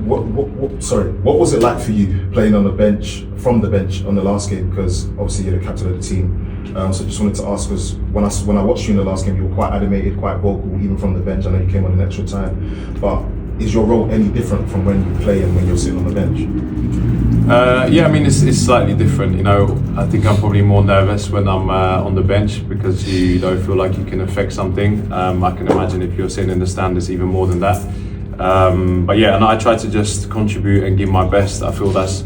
what was it like for you playing on the bench, from the bench on the last game? Because obviously you're the captain of the team. So just wanted to ask, because when I watched you in the last game, you were quite animated, quite vocal, even from the bench. I know you came on in extra time, but is your role any different from when you play and when you're sitting on the bench? Yeah, I mean it's slightly different. You know, I think I'm probably more nervous when I'm on the bench because you don't feel like you can affect something. I can imagine if you're sitting in the stand, it's even more than that. But yeah, and I try to just contribute and give my best. I feel that's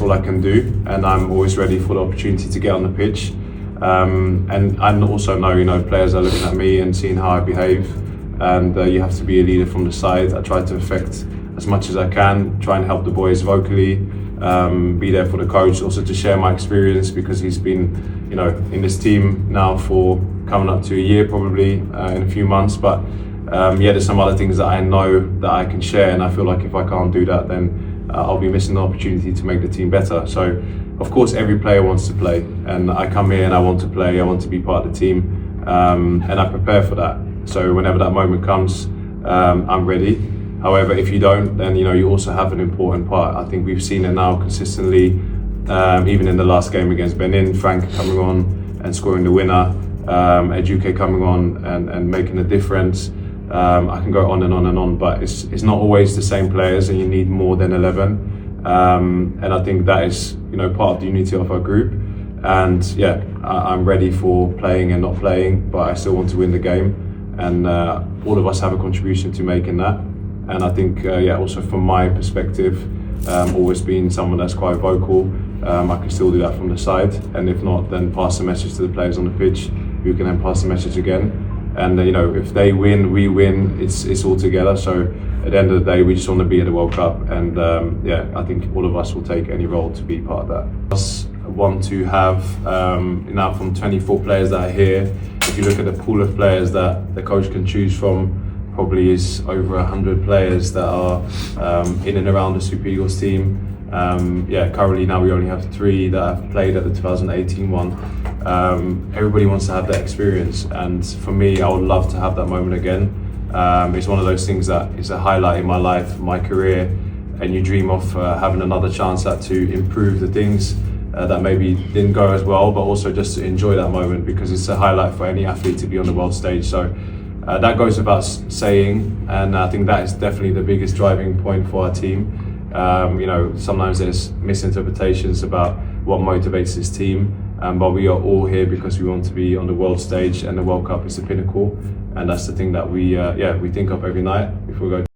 all I can do, and I'm always ready for the opportunity to get on the pitch. And I also know, you know, players are looking at me and seeing how I behave, and you have to be a leader from the side. I try to affect as much as I can, try and help the boys vocally, be there for the coach, also to share my experience because he's been, you know, in this team now for coming up to a year probably in a few months. But yeah, there's some other things that I know that I can share, and I feel like if I can't do that, then I'll be missing the opportunity to make the team better. So, of course, every player wants to play, and I come here and I want to play. I want to be part of the team, and I prepare for that. So whenever that moment comes, I'm ready. However, if you don't, then you know you also have an important part. I think we've seen it now consistently, even in the last game against Benin. Frank coming on and scoring the winner, Eduke coming on and making a difference. I can go on and on and on, but it's not always the same players, and you need more than 11. And I think that is, you know, part of the unity of our group. And yeah, I'm ready for playing and not playing, but I still want to win the game. And all of us have a contribution to make in that. And I think, yeah, also from my perspective, always being someone that's quite vocal, I can still do that from the side. And if not, then pass the message to the players on the pitch, who can then pass the message again. And you know, if they win, we win. It's all together. So at the end of the day, we just want to be at the World Cup. And yeah, I think all of us will take any role to be part of that. Us want to have now from 24 players that are here. If you look at the pool of players that the coach can choose from, probably is over 100 players that are in and around the Super Eagles team. Yeah, currently now we only have 3 that have played at the 2018 one. Everybody wants to have that experience, and for me, I would love to have that moment again. It's one of those things that is a highlight in my life, my career, and you dream of having another chance to improve the things that maybe didn't go as well, but also just to enjoy that moment because it's a highlight for any athlete to be on the world stage. So that goes without saying, and I think that is definitely the biggest driving point for our team. You know, sometimes there's misinterpretations about what motivates this team, but we are all here because we want to be on the world stage, and the World Cup is the pinnacle, and that's the thing that we think of every night before we go.